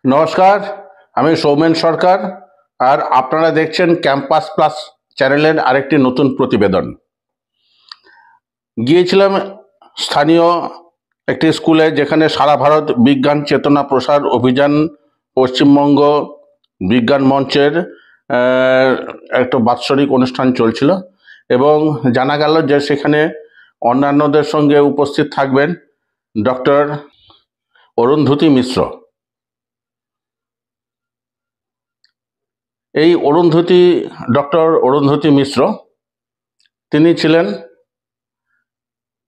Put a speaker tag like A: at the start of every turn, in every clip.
A: নমস্কার, আমি সৌমেন সরকার। আর আপনারা দেখছেন ক্যাম্পাস প্লাস চ্যানেলের আরেকটি নতুন প্রতিবেদন। গিয়েছিলাম স্থানীয় একটি স্কুলে, যেখানে সারা ভারত বিজ্ঞান চেতনা প্রসার অভিযান পশ্চিমবঙ্গ বিজ্ঞান মঞ্চের একটা বাৎসরিক অনুষ্ঠান চলছিল, এবং জানা গেল যে সেখানে অন্যান্যদের সঙ্গে উপস্থিত থাকবেন ডক্টর অরুন্ধতী মিশ্র। এই ডক্টর অরুন্ধতী মিশ্র তিনি ছিলেন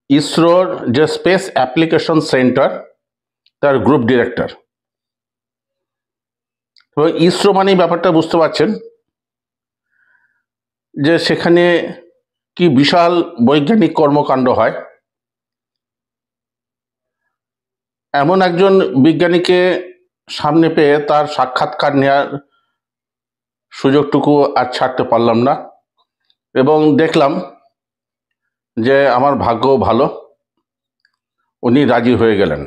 A: ইসরোর যে স্পেস অ্যাপ্লিকেশন সেন্টার তার গ্রুপ ডিরেক্টর। এবং ইসরো মানেই ব্যাপারটা বুঝতে পারছেন যে সেখানে কি বিশাল বৈজ্ঞানিক কর্মকাণ্ড হয়। এমন একজন বিজ্ঞানীকে সামনে পেয়ে তার সাক্ষাৎকার নেওয়ার সুযোগটুকু আর ছাড়তে পারলাম না, এবং দেখলাম যে আমার ভাগ্য ভালো, উনি রাজি হয়ে গেলেন।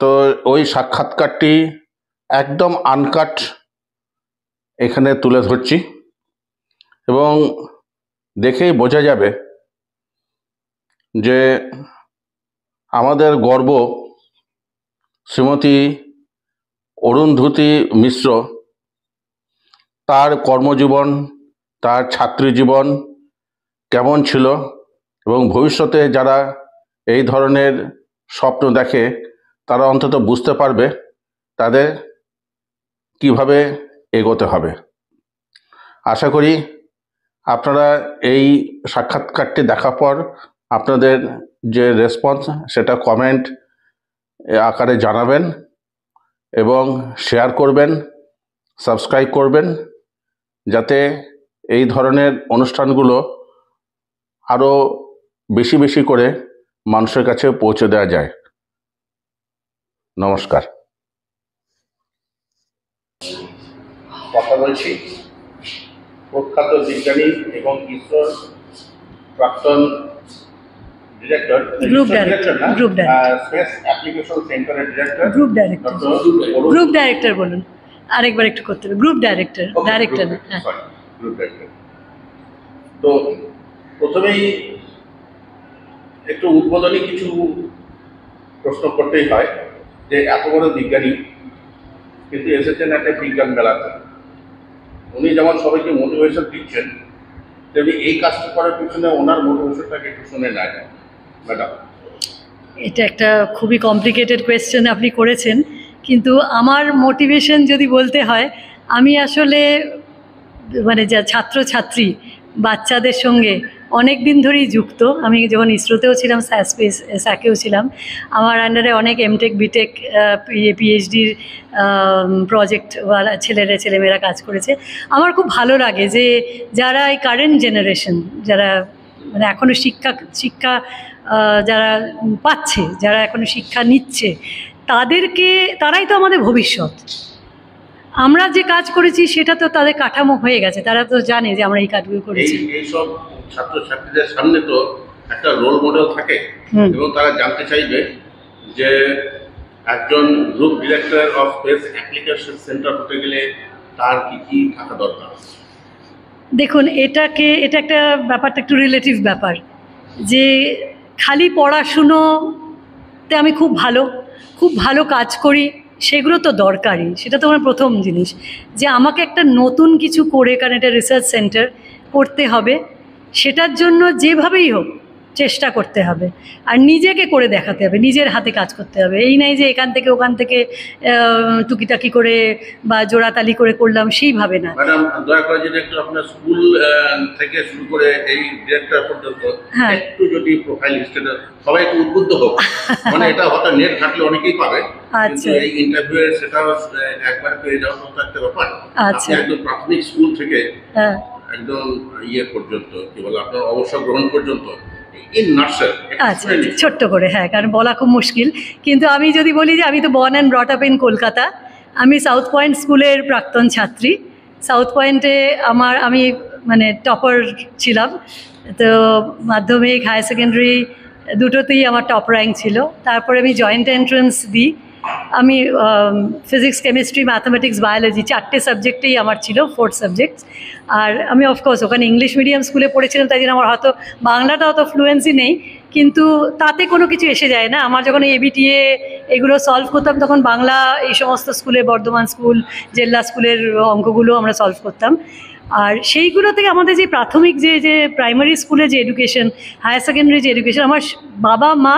A: তো ওই সাক্ষাৎকারটি একদম আনকাট এখানে তুলে ধরছি, এবং দেখেই বোঝা যাবে যে আমাদের গর্ব শ্রীমতী অরুন্ধতী মিশ্র, তার কর্মজীবন, তার ছাত্রী জীবন কেমন ছিল, এবং ভবিষ্যতে যারা এই ধরনের স্বপ্ন দেখে তারা অন্তত বুঝতে পারবে তাদের কিভাবে এগোতে হবে। আশা করি আপনারা এই সাক্ষাৎকারটি দেখার পর আপনাদের যে রেসপন্স সেটা কমেন্ট আকারে জানাবেন, এবং শেয়ার করবেন, সাবস্ক্রাইব করবেন, যাতে এই ধরনের অনুষ্ঠানগুলো আরও বেশি বেশি করে মানুষের কাছে পৌঁছে দেওয়া যায়। নমস্কার। কথা বলছি প্রখ্যাত বিজ্ঞানী এবং ইসরোর প্রাক্তন ডিরেক্টর, স্পেস অ্যাপ্লিকেশন সেন্টারের ডিরেক্টর,
B: গ্রুপ ডাইরেক্টর বলুন, আরেকবার একটু করতে হবে, গ্রুপ ডাইরেক্টর।
A: Group director. তো প্রথমেই একটু উদ্বোধনী কিছু প্রশ্ন করতেই হয় যে এত বড় বিজ্ঞানী কিন্তু এসেছেন একটা বিজ্ঞান মেলাতে। উনি যেমন সবাইকে মোটিভেশন দিচ্ছেন, তেমনি এই কাজটা করার পিছনে ওনার মোটিভেশনটাকে একটু শুনে নেয় ম্যাডাম।
B: এটা একটা খুবই কমপ্লিকেটেড কোয়েশ্চেন আপনি করেছেন, কিন্তু আমার মোটিভেশন যদি বলতে হয়, আমি আসলে মানে যা ছাত্রছাত্রী বাচ্চাদের সঙ্গে অনেক দিন ধরেই যুক্ত। আমি যখন ইসরোতেও ছিলাম, স্যাকেও ছিলাম, আমার আন্ডারে অনেক এমটেক বিটেক পিএইচডির প্রজেক্টওয়ালা ছেলেমেয়েরা কাজ করেছে। আমার খুব ভালো লাগে যে যারা এই কারেন্ট জেনারেশন, যারা মানে এখনও শিক্ষা যারা পাচ্ছে, যারা এখনও শিক্ষা নিচ্ছে, তারাই তো আমাদের ভবিষ্যৎ। আমরা যে কাজ করেছি সেটা তো তাদের কাঠামো হয়ে গেছে, তারা তো জানে যে আমরা এই কাজগুলো করেছি।
A: এইসব ছাত্রছাত্রীদের সামনে তো একটা রোল মডেল থাকে, এবং তারা জানতে চাইবে যে একজন group director of speech application centre হতে গেলে তার কি কি থাকা দরকার।
B: দেখুন, এটা একটা ব্যাপারটা একটু রিলেটিভ ব্যাপার, যে খালি পড়াশুনোতে আমি খুব ভালো কাজ করি, সেগুলো তো দরকারই, সেটা তো আমার প্রথম জিনিস। যে আমাকে একটা নতুন কিছু করে, কারণ এটা রিসার্চ সেন্টার, করতে হবে, সেটার জন্য যেভাবেই হোক চেষ্টা করতে হবে, আর নিজেকে করে দেখাতে হবে, নিজের হাতে কাজ করতে হবে। এই নাই যে এখান থেকে ওখান থেকে টুকিটাকি করে বা জোড়াতালি করে করলাম, সেইভাবে না।
A: ম্যাডাম, দয়া করে যদি একটু আপনার স্কুল থেকে শুরু করে এই ডিরেক্টর পর্যন্ত একটু যদি প্রোফাইল হিস্ট্রিটা সবাই একটু উদ্বুদ্ধ হোক। মানে এটা হয়তো নেট ঘাটলে অনেকেই পাবে, কিন্তু এই ইন্টারভিউ সেটা একবার পেয়ে যাওয়া তো একটা ব্যাপার। আপনি একদম প্রাথমিক স্কুল থেকে একদম পর্যন্ত, কি বলে, আপনার অবসর গ্রহণ পর্যন্ত
B: আচ্ছা, ছোট্ট করে, হ্যাঁ, কারণ বলা খুব মুশকিল। কিন্তু আমি যদি বলি যে আমি তো born and brought up in Kolkata. আমি সাউথ পয়েন্ট স্কুলের প্রাক্তন ছাত্রী। সাউথ পয়েন্টে আমি মানে টপার ছিলাম। তো মাধ্যমিক, হায়ার সেকেন্ডারি, দুটোতেই আমার টপ র্যাঙ্ক ছিল। তারপরে আমি জয়েন্ট এন্ট্রান্স দিই। আমি ফিজিক্স, কেমিস্ট্রি, ম্যাথামেটিক্স, বায়োলজি 4টে সাবজেক্টেই আমার ছিল, 4 সাবজেক্টস। আর আমি অফকোর্স ওখানে ইংলিশ মিডিয়াম স্কুলে পড়েছিলাম, তাই জন্য আমার হয়তো বাংলাটা অত ফ্লুয়েন্সি নেই, কিন্তু তাতে কোনো কিছু এসে যায় না। আমার যখন এবিটিএ এগুলো সলভ করতাম তখন বাংলা এই সমস্ত স্কুলে, বর্ধমান স্কুল, জেলা স্কুলের অঙ্কগুলো আমরা সলভ করতাম। আর সেইগুলো থেকে আমাদের যে প্রাথমিক যে প্রাইমারি স্কুলে যে এডুকেশন, হায়ার সেকেন্ডারি যে এডুকেশন, আমার বাবা মা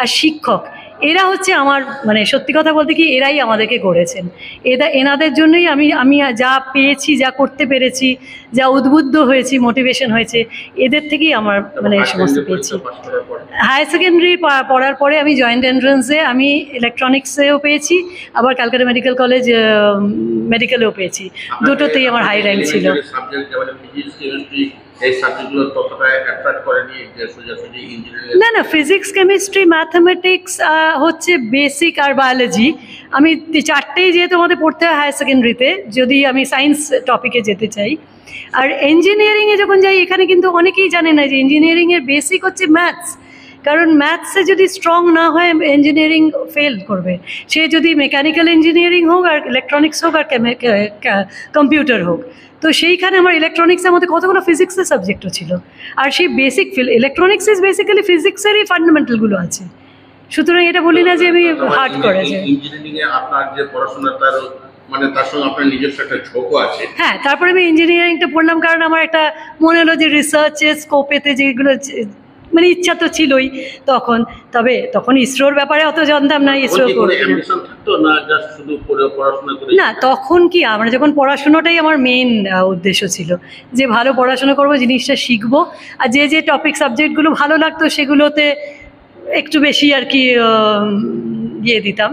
B: আর শিক্ষক এরা হচ্ছে আমার, মানে সত্যি কথা বলতে কি এরাই আমাদেরকে গড়েছেন। এনাদের জন্যই আমি যা পেয়েছি, যা করতে পেরেছি, যা উদ্বুদ্ধ হয়েছি, মোটিভেশন হয়েছে, এদের থেকেই আমার মানে এই সমস্ত পেয়েছি। হায়ার সেকেন্ডারি পড়ার পরে আমি জয়েন্ট এন্ট্রান্সে আমি ইলেকট্রনিক্সেও পেয়েছি, আবার ক্যালকাটা মেডিকেল কলেজ মেডিকেলেও পেয়েছি। দুটোতেই আমার হাই র্যাঙ্ক ছিল। না না, ফিজিক্স, কেমিস্ট্রি, ম্যাথামেটিক্স হচ্ছে বেসিক, আর বায়োলজি আমি 4টেই যেহেতু আমাদের পড়তে হয় হায়ার সেকেন্ডারিতে, যদি আমি সায়েন্স টপিকে যেতে চাই। আর ইঞ্জিনিয়ারিংয়ে যখন যাই, এখানে কিন্তু অনেকেই জানে না যে ইঞ্জিনিয়ারিংয়ের বেসিক হচ্ছে ম্যাথস। কারণ ম্যাথসে যদি স্ট্রং না হয় ইঞ্জিনিয়ারিং ফেল করবে। সে যদি মেকানিক্যাল ইঞ্জিনিয়ারিং হোক, আর ইলেকট্রনিক্স হোক, আর কম্পিউটার হোক। তো সেইখানে আমার ইলেকট্রনিক্সের মধ্যে কতগুলো ফিজিক্সের সাবজেক্টও ছিল। আর সেই বেসিক ইলেকট্রনিক্স ইজ বেসিক্যালি ফিজিক্সেরই ফান্ডামেন্টালগুলো আছে। সুতরাং এটা বলি না যে আমি হার্ড করে যে
A: ইঞ্জিনিয়ারিংয়ে আপনার যে পড়াশোনা, তার মানে তার সঙ্গে আপনার নিজস্ব একটা ঝোঁকও আছে।
B: হ্যাঁ, তারপরে আমি ইঞ্জিনিয়ারিংটা পড়লাম কারণ আমার একটা মনে হলো যে রিসার্চের স্কোপেতে যেগুলো মানে ইচ্ছা তো ছিলই তখন। তবে তখন ইসরোর ব্যাপারে অত জানতাম না, ইসরো না। তখন কি আমরা যখন পড়াশোনাটাই আমার মেইন উদ্দেশ্য ছিল, যে ভালো পড়াশোনা করব, জিনিসটা শিখবো, আর যে টপিক সাবজেক্টগুলো ভালো লাগতো সেগুলোতে একটু বেশি আর কি ইয়ে দিতাম,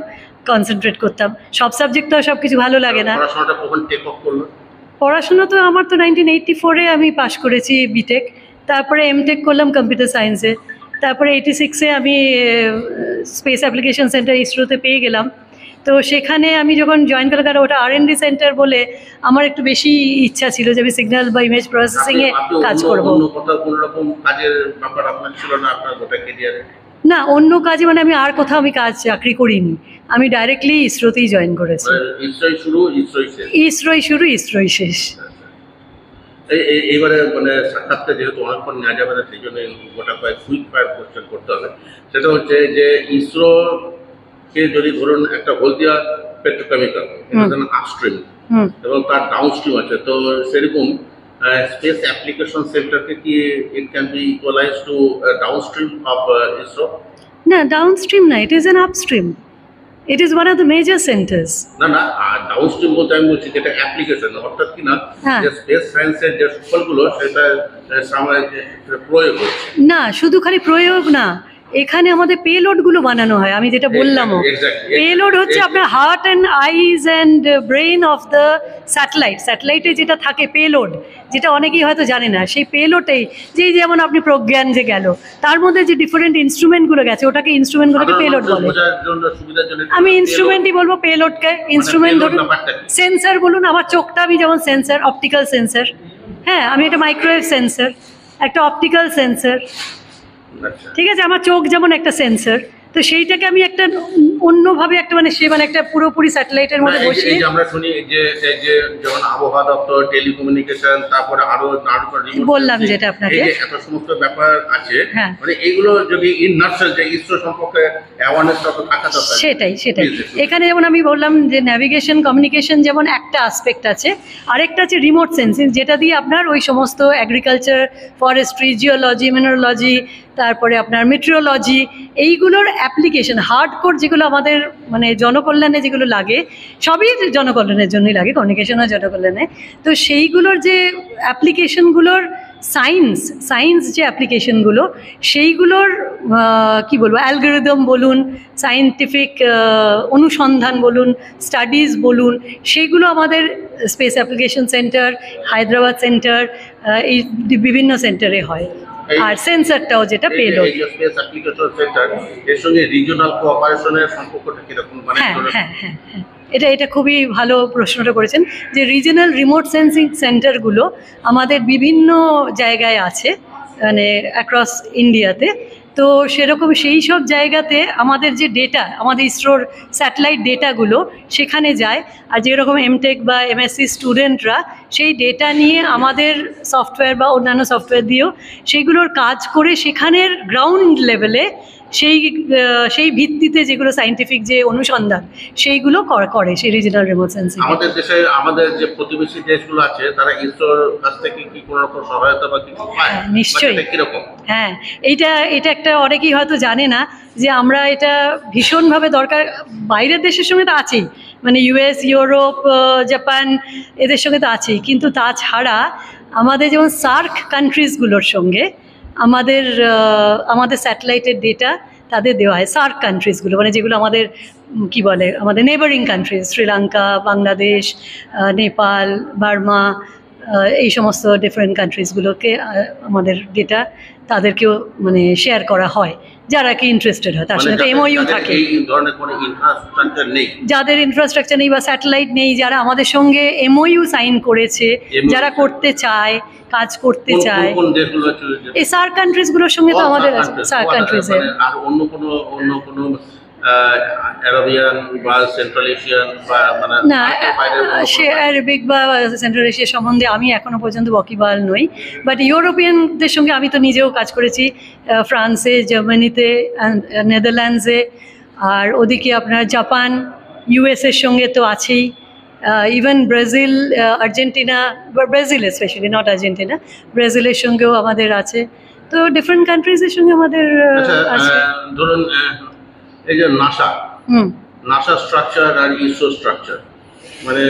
B: কনসেন্ট্রেট করতাম। সব সাবজেক্ট তো সব কিছু ভালো লাগে না। পড়াশোনা তো আমার তো 1984-এ আমি পাশ করেছি বিটেক, তারপরে এমটেক করলাম কম্পিউটার সায়েন্সে, তারপরে 86-এ আমি স্পেস অ্যাপ্লিকেশন সেন্টার ইসরোতে পেয়ে গেলাম। তো সেখানে আমি যখন জয়েন করলাম, কারণ ওটা R&D সেন্টার বলে আমার একটু বেশি ইচ্ছা ছিল যে আমি সিগন্যাল বা ইমেজ প্রসেসিংয়ে কাজ করবো। না, অন্য কাজে মানে আমি আর কোথাও আমি চাকরি করিনি, আমি ডাইরেক্টলি ইসরোতেই জয়েন করেছি। ইসরোই শুরু, ইসরোই শেষ।
A: এইবারে মানে সাক্ষাৎটা যেহেতু অনেকক্ষণ নেওয়া যাবে না, সেই জন্য গোটা কয়েক কুইক ফায়ার কোশ্চেন করতে হবে। সেটা হচ্ছে যে ইসরোকে যদি ধরুন একটা হলদিয়া পেট্রোকেমিক্যাল, আপস্ট্রিম এবং তার ডাউনস্ট্রিম আছে, তো সেরকম স্পেস অ্যাপ্লিকেশন সেন্টারকে কি it can be equalize to downstream of ISRO?
B: না, ডাউনস্ট্রিম না, it is an upstream. It is one of the major centers.
A: না, ডাউনস্ট্রিম বলতে আমি বলছি যেটা অ্যাপ্লিকেশন, অর্থাৎ কি না যে স্পেস সায়েন্সের যে সুফলগুলো সেটা প্রয়োগ হচ্ছে।
B: না, শুধু খালি প্রয়োগ না, এখানে আমাদের পেলোডগুলো বানানো হয়। আমি যেটা বললাম, পেলোড হচ্ছে আপনার heart and eyes and brain of the স্যাটেলাইটে যেটা থাকে পেলোড, যেটা অনেকেই হয়তো জানে না। সেই পেলোডেই যেমন আপনি প্রজ্ঞান যে গেল, তার মধ্যে যে ডিফারেন্ট ইনস্ট্রুমেন্টগুলো গেছে, ওটাকে ইনস্ট্রুমেন্টগুলোকে পেলোড বলে। আমি ইনস্ট্রুমেন্টই বলবো পেলোডকে। ইনস্ট্রুমেন্ট ধরুন সেন্সার বলুন, আমার চোখটা আমি যেমন সেন্সার, অপটিক্যাল সেন্সার। হ্যাঁ, আমি একটা মাইক্রোওয়েভ সেন্সার, একটা অপটিক্যাল সেন্সার, ঠিক আছে। আমার চোখ যেমন একটা সেন্সর, তো সেইটাকে আমি একটা অন্যভাবে একটা মানে সে মানে একটা পুরোপুরি স্যাটেলাইটের মধ্যে বসিয়ে
A: আমরা শুনি যে যেমন আবহাওয়া দপ্তর, টেলিকমিউনিকেশন, তারপরে আরো
B: বললাম যেটা আপনাকে
A: এত সমস্ত ব্যাপার আছে, মানে এইগুলো যদি ইন নাটসেল যে ইসরো সম্পর্কে অ্যাওয়ারনেসটা তো থাকা দরকার।
B: সেটাই এখানে যেমন আমি বললাম যে ন্যাভিগেশন, কমিউনিকেশন যেমন একটা অ্যাসপেক্ট আছে, আরেকটা আছে রিমোট সেন্সিং, যেটা দিয়ে আপনার ওই সমস্ত এগ্রিকালচার, ফরেস্ট্রি, জিওলজি, মিনারোলজি, তারপরে আপনার মেট্রোলজি, এইগুলোর অ্যাপ্লিকেশন হার্ডকোর যেগুলো আমাদের মানে জনকল্যাণে যেগুলো লাগে, সবই জনকল্যাণের জন্যই লাগে, কমিউনিকেশনও জনকল্যাণে। তো সেইগুলোর যে অ্যাপ্লিকেশনগুলোর সায়েন্স যে অ্যাপ্লিকেশনগুলো, সেইগুলোর কি বলবো, অ্যালগরিদম বলুন, সায়েন্টিফিক অনুসন্ধান বলুন, স্টাডিজ বলুন, সেইগুলো আমাদের space application centre, Hyderabad centre, এই বিভিন্ন সেন্টারে হয়। আর সেন্সরটাও যেটা পেলোড,
A: স্পেস অ্যাপ্লিকেশন সেন্টার, এর সঙ্গে রিজিওনাল কোঅপারেশনের সম্পর্কটা কিরকম?
B: হ্যাঁ, এটা খুবই ভালো প্রশ্নটা করেছেন, যে রিজিওনাল রিমোট সেন্সিং সেন্টারগুলো আমাদের বিভিন্ন জায়গায় আছে, মানে অ্যাক্রস ইন্ডিয়াতে। তো সেরকম সেই সব জায়গাতে আমাদের যে ডেটা, আমাদের ইসরোর স্যাটেলাইট ডেটাগুলো সেখানে যায়। আর যেরকম এমটেক বা এমএসসি স্টুডেন্টরা সেই ডেটা নিয়ে আমাদের সফটওয়্যার বা অন্যান্য সফটওয়্যার দিয়েও সেইগুলোর কাজ করে সেখানের গ্রাউন্ড লেভেলে সেই ভিত্তিতে যেগুলো সায়েন্টিফিক যে অনুসন্ধান সেইগুলো করে সেই রিজিনাল রিমোট সেন্সিং।
A: আমাদের দেশে আমাদের যে প্রতিবেশী দেশগুলো আছে তারা ইসরোর কাছ থেকে কি কোনো রকম সহায়তা বা কিছু পায়?
B: নিশ্চয়ই।
A: কিরকম?
B: হ্যাঁ, এটা একটা অনেকেই হয়তো জানে না যে আমরা এটা ভীষণভাবে দরকার। বাইরের দেশের সঙ্গে তো আছেই, মানে ইউএস, ইউরোপ, জাপান এদের সঙ্গে তো আছেই, কিন্তু তাছাড়া আমাদের যেমন সার্ক কান্ট্রিজগুলোর সঙ্গে আমাদের স্যাটেলাইটের ডেটা তাদের দেওয়া হয়। সার্ক কান্ট্রিজগুলো মানে যেগুলো আমাদের কি বলে, আমাদের neighbouring countries, Sri Lanka, Bangladesh, Nepal, Burma, এই সমস্ত ডিফারেন্ট কান্ট্রিজগুলোকে আমাদের ডেটা তাদেরকেও মানে শেয়ার করা হয় যারা কি ইন্টারেস্টেড হয়। তার সঙ্গে এমওইউ থাকে।
A: এই ধরনের কোনো ইনফ্রাস্ট্রাকচার নেই,
B: যাদের ইনফ্রাস্ট্রাকচার নেই বা স্যাটেলাইট নেই, যারা আমাদের সঙ্গে এমওইউ সাইন করেছে, যারা করতে চায়, কাজ করতে চায়, এই সার্ক কান্ট্রিজগুলোর সঙ্গে তো আমাদের সার্ক কান্ট্রিজের।
A: আর অন্য কোনো আরবিয়ান বা সেন্ট্রাল এশিয়ান বা মানে
B: না, সে আরবিক বা সেন্ট্রাল এশিয়া সম্বন্ধে আমি এখনো পর্যন্ত ওয়াকিবহাল নই, বাট ইউরোপিয়ানদের সঙ্গে আমি তো নিজেও কাজ করেছি, ফ্রান্সে, জার্মানিতে, নেদারল্যান্ডসে, আর ওদিকে আপনার জাপান, ইউএসের সঙ্গে তো আছেই, ইভেন ব্রাজিল, আর্জেন্টিনা, বা ব্রাজিল স্পেশালি, নট আর্জেন্টিনা, ব্রাজিলের সঙ্গেও আমাদের আছে। তো ডিফারেন্ট কান্ট্রিজের সঙ্গে আমাদের আছে।
A: ধরুন এই যে নাসা স্ট্রাকচার আর ইসরো স্ট্রাকচার, মানে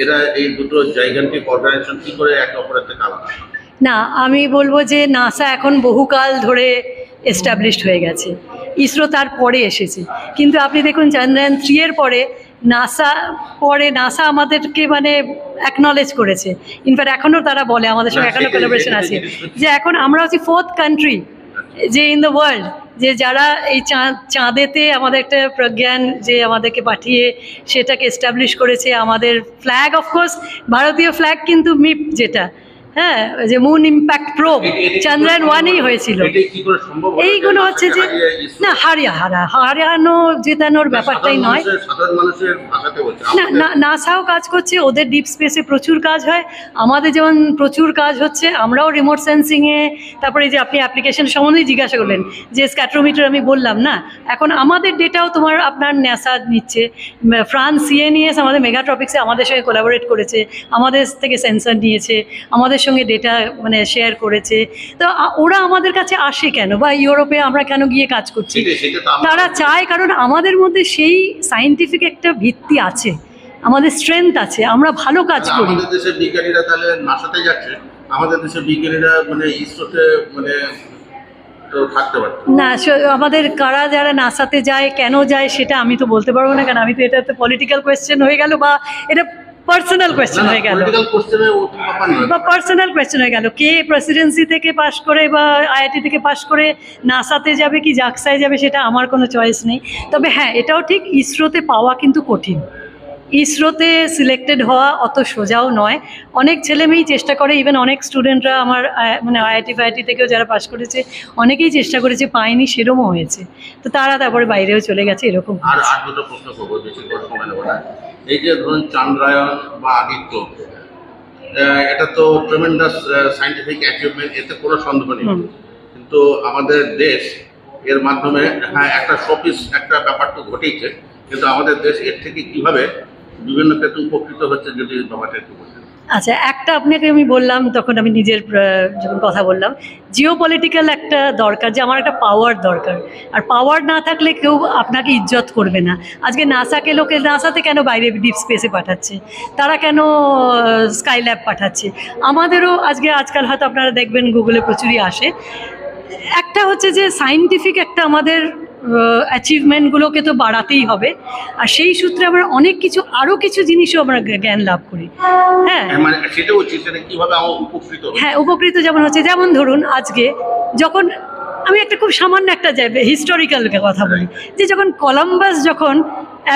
A: এরা এই দুটো জায়গান্তিক অর্গানাইজেশন কি করে একে অপরের থেকে আলাদা?
B: না, আমি বলবো যে নাসা এখন বহুকাল ধরে এস্টাবলিশড হয়ে গেছে, ইসরো তার পরে এসেছে। কিন্তু আপনি দেখুন চন্দ্রয়ান 3 এর পরে নাসা আমাদেরকে মানে অ্যাকনলেজ করেছে। ইনফ্যাক্ট এখনও তারা বলে, আমাদের সঙ্গে এখনও কোলাবোরেশন আছে, যে এখন আমরা হচ্ছি 4th কান্ট্রি যে ইন দ্য ওয়ার্ল্ড, যে যারা এই চাঁদেতে আমাদের একটা প্রজ্ঞান যে আমাদেরকে পাঠিয়ে সেটাকে এস্টাবলিশ করেছে। আমাদের ফ্ল্যাগ, অফকোর্স ভারতীয় ফ্ল্যাগ, কিন্তু মিপ যেটা, হ্যাঁ, যে মুন ইম্প্যাক্ট প্রোব চন্দ্রয়ান 1-এই হয়েছিল। এইগুলো হচ্ছে যে না, হারানো জেতানোর ব্যাপারটাই নয়। না, নাসাও কাজ করছে, ওদের ডিপ স্পেসে প্রচুর কাজ হয়, আমাদের যেমন প্রচুর কাজ হচ্ছে। আমরাও রিমোট সেন্সিংয়ে, তারপরে যে আপনি অ্যাপ্লিকেশন সম্বন্ধে জিজ্ঞাসা করলেন, যে স্ক্যাট্রোমিটার আমি বললাম না, এখন আমাদের ডেটাও আপনার নাসা নিচ্ছে। ফ্রান্স সিএনইএস আমাদের মেগাট্রপিক্সে আমাদের সঙ্গে কোলাবোরেট করেছে, আমাদের থেকে সেন্সর নিয়েছে, আমাদের সঙ্গে ডেটা মানে শেয়ার করেছে। তো ওরা আমাদের কাছে আসে কেন, বা ইউরোপে আমরা কেন গিয়ে কাজ করছি? তারা চায়, কারণ আমাদের মধ্যে সেই সায়েন্টিফিক একটা ভিত্তি আছে, আমাদের স্ট্রেংথ আছে, আমরা ভালো কাজ করি।
A: আমাদের দেশের বিজ্ঞানীরা তাহলে নাসাতে যাচ্ছে, আমাদের দেশের বিজ্ঞানীরা মানে ইসরোতে মানে
B: না, আমাদের যারা নাসাতে যায়, কেন যায় সেটা আমি তো বলতে পারবো না, কারণ আমি তো এটা তো পলিটিক্যাল কোয়েশ্চেন হয়ে গেল, বা এটা পার্সোনাল কোয়েশ্চেন হয়ে গেল, বা পার্সোনাল কোয়েশ্চেন হয়ে গেল। কে প্রেসিডেন্সি থেকে পাশ করে বা আইআইটি থেকে পাশ করে নাসাতে যাবে কি জাক্সায় যাবে, সেটা আমার কোনো চয়েস নেই। তবে হ্যাঁ, এটাও ঠিক, ইসরোতে পাওয়া কিন্তু কঠিন। ইসরোতে সিলেক্টেড হওয়া অত সোজাও নয়। অনেক ছেলেমেয়েই চেষ্টা করে, ইভেন অনেক স্টুডেন্টরা আমার মানে আইআইটি থেকেও যারা পাশ করেছে, অনেকেই চেষ্টা করেছে, পায়নি, সেরকমও হয়েছে। তো তারপরে বাইরেও চলে গেছে, এরকম।
A: আর দুটো প্রশ্ন করবো, বেশি সময় নেব না। এই যে ধরুন চন্দ্রায়ন বা আদিত্য, এটা তো ট্রেমেন্ডাস সায়েন্টিফিক অ্যাচিভমেন্ট, এতে কোনো সন্দেহ নেই। কিন্তু আমাদের দেশ এর মাধ্যমে, হ্যাঁ, একটা শোপিস একটা ব্যাপার তো ঘটেইছে, কিন্তু আমাদের দেশ এর থেকে কিভাবে বিভিন্ন ক্ষেত্রে উপকৃত হচ্ছে, যদি ব্যাপারটা একটু বলতেন।
B: আচ্ছা, একটা আপনাকে আমি বললাম, তখন আমি নিজের যখন কথা বললাম, জিও পলিটিক্যাল একটা দরকার, যে আমার একটা পাওয়ার দরকার, আর পাওয়ার না থাকলে কেউ আপনাকে ইজ্জত করবে না। আজকে নাসাতে কেন বাইরে ডিপ স্পেসে পাঠাচ্ছে, তারা কেন স্কাইল্যাব পাঠাচ্ছে, আমাদেরও আজকাল হয়তো আপনারা দেখবেন গুগলে প্রচুরই আসে। একটা হচ্ছে যে সায়েন্টিফিক একটা আমাদের অ্যাচিভমেন্টগুলোকে তো বাড়াতেই হবে, আর সেই সূত্রে আমরা অনেক কিছু, আরও কিছু জিনিসও আমরা জ্ঞান লাভ করি। হ্যাঁ, উপকৃত যেমন হচ্ছে, যেমন ধরুন আজকে যখন আমি একটা খুব সামান্য একটা হিস্টোরিক্যাল কথা বলি, যে যখন কলম্বাস যখন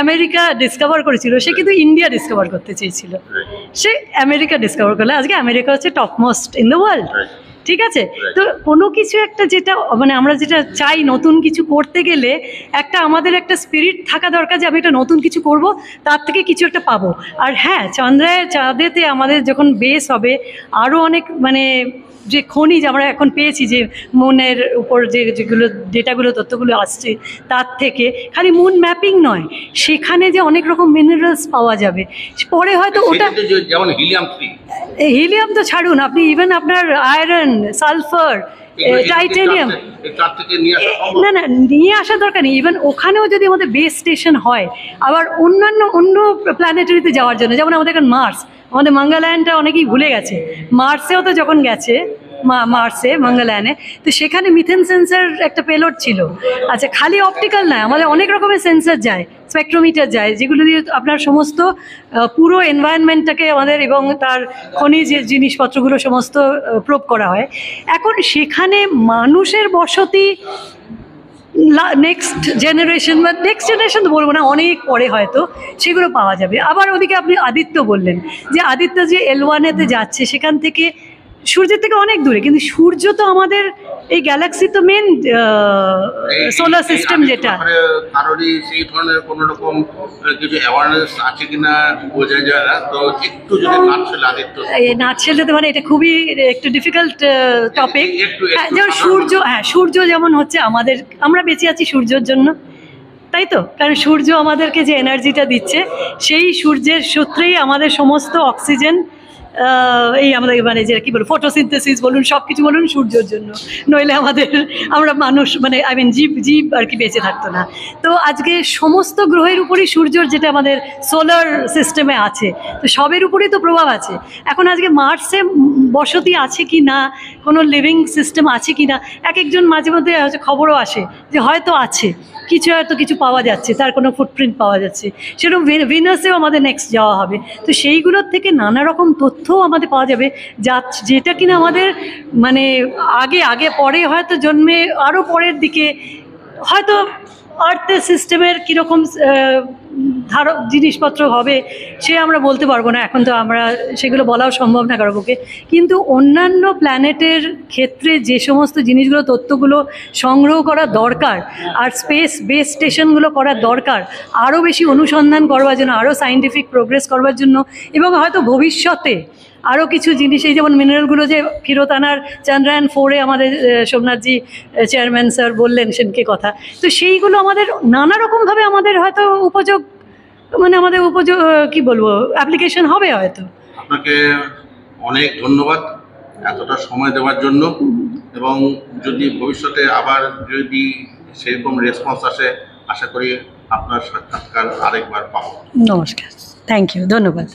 B: আমেরিকা ডিসকভার করেছিল, সে কিন্তু ইন্ডিয়া ডিসকভার করতে চেয়েছিল, সে আমেরিকা ডিসকভার করলে আজকে আমেরিকা হচ্ছে টপমোস্ট ইন দ্য ওয়ার্ল্ড। ঠিক আছে? তো কোনো কিছু একটা যেটা মানে আমরা যেটা চাই নতুন কিছু করতে গেলে একটা আমাদের একটা স্পিরিট থাকা দরকার যে আমি একটা নতুন কিছু করব, তার থেকে কিছু একটা পাবো। আর হ্যাঁ, চাঁদেতে আমাদের যখন বেস হবে আরও অনেক মানে যে খনিজ আমরা এখন পেয়েছি, যে মুনের উপর যেগুলো ডেটাগুলো তথ্যগুলো আসছে তার থেকে, খালি মুন ম্যাপিং নয়, সেখানে যে অনেক রকম মিনারেলস পাওয়া যাবে পরে হয়তো ওটা,
A: যেমন হিলিয়াম 3,
B: হিলিয়াম তো ছাড়ুন, আপনি ইভেন আপনার আয়রন, সালফার, টাইটেনিয়াম, না না নিয়ে আসার দরকার নেই। ইভেন ওখানেও যদি আমাদের বেস স্টেশন হয় আবার অন্য প্ল্যানেটারিতে যাওয়ার জন্য, যেমন আমাদের এখন মার্স, আমাদের মঙ্গলয়ানটা অনেকেই ভুলে গেছে, মার্সেও তো যখন গেছে মার্সে মঙ্গলয়ানে, তো সেখানে মিথেন সেন্সার একটা পেলোড ছিল। আচ্ছা, খালি অপটিক্যাল নয়, আমাদের অনেক রকমের সেন্সার যায়, স্পেকট্রোমিটার যায়, যেগুলো দিয়ে আপনার সমস্ত পুরো এনভায়রনমেন্টটাকে আমাদের এবং তার খনিজ জিনিসপত্রগুলো সমস্ত প্রোব করা হয়। এখন সেখানে মানুষের বসতি নেক্সট জেনারেশন তো বলবো না, অনেক পরে হয়তো সেগুলো পাওয়া যাবে। আবার ওদিকে আপনি আদিত্য বললেন, যে আদিত্য যে L1-এতে যাচ্ছে, সেখান থেকে সূর্যের থেকে অনেক দূরে, কিন্তু সূর্য তো আমাদের এই গ্যালাক্সি তো মেন সোলার সিস্টেম, যেটা
A: কারোরই সেই ধরনের কোনো রকম কিছু অ্যাওয়ারনেস আছে কিনা বোঝা যায় না। তো একটু যদি নাটশেল আদিত্য,
B: নাটশেলটাতে মানে এটা খুবই একটু ডিফিকাল্ট টপিক। যেমন সূর্য যেমন হচ্ছে আমাদের, আমরা বেঁচে আছি সূর্যের জন্য, তাই তো? কারণ সূর্য আমাদেরকে যে এনার্জিটা দিচ্ছে, সেই সূর্যের সূত্রেই আমাদের সমস্ত অক্সিজেন, এই আমাদের মানে যে কী বলুন, ফটোসিনথেসিস বলুন, সব কিছু বলুন সূর্যের জন্য, নইলে আমরা মানুষ মানে জীব আর কি বেঁচে থাকতো না। তো আজকে সমস্ত গ্রহের উপরই সূর্যর, যেটা আমাদের সোলার সিস্টেমে আছে, তো সবের উপরেই তো প্রভাব আছে। এখন আজকে মার্সে বসতি আছে কি না, কোনো লিভিং সিস্টেম আছে কি না, একজন মাঝে মধ্যে হয়তো খবরও আসে যে হয়তো আছে, কিছু পাওয়া যাচ্ছে, তার কোনো ফুটপ্রিন্ট পাওয়া যাচ্ছে। সেরকম ভিনাসেও আমাদের নেক্সট যাওয়া হবে, তো সেইগুলোর থেকে নানা রকম তথ্যও আমাদের পাওয়া যাবে, যেটা কিনা আমাদের মানে আগে পরে হয়তো জন্মে আরও পরের দিকে হয়তো আর্থের সিস্টেমের কীরকম জিনিসপত্র হবে সে আমরা বলতে পারবো না, এখন তো আমরা সেগুলো বলাও সম্ভব না কারো পক্ষে। কিন্তু অন্যান্য প্ল্যানেটের ক্ষেত্রে যে সমস্ত জিনিসগুলো, তথ্যগুলো সংগ্রহ করা দরকার, আর স্পেস বেস স্টেশনগুলো করার দরকার, আরও বেশি অনুসন্ধান করবার জন্য, আরও সায়েন্টিফিক প্রোগ্রেস করবার জন্য, এবং হয়তো ভবিষ্যতে আরও কিছু জিনিস, এই যেমন মিনারেলগুলো যে ফেরত আনার চন্দ্রায়ন 4-এ আমাদের সোমনাথজি চেয়ারম্যান স্যার বললেন সেদিনকে কথা, তো সেইগুলো আমাদের নানা রকমভাবে আমাদের হয়তো আমাদের কী বলবো, অ্যাপ্লিকেশন হবে হয়তো।
A: আপনাকে অনেক ধন্যবাদ এতটা সময় দেওয়ার জন্য, এবং যদি ভবিষ্যতে আবার যদি সেরকম রেসপন্স আসে, আশা করি আপনার সাক্ষাৎকার আরেকবার পাবো।
B: নমস্কার, থ্যাংক ইউ, ধন্যবাদ।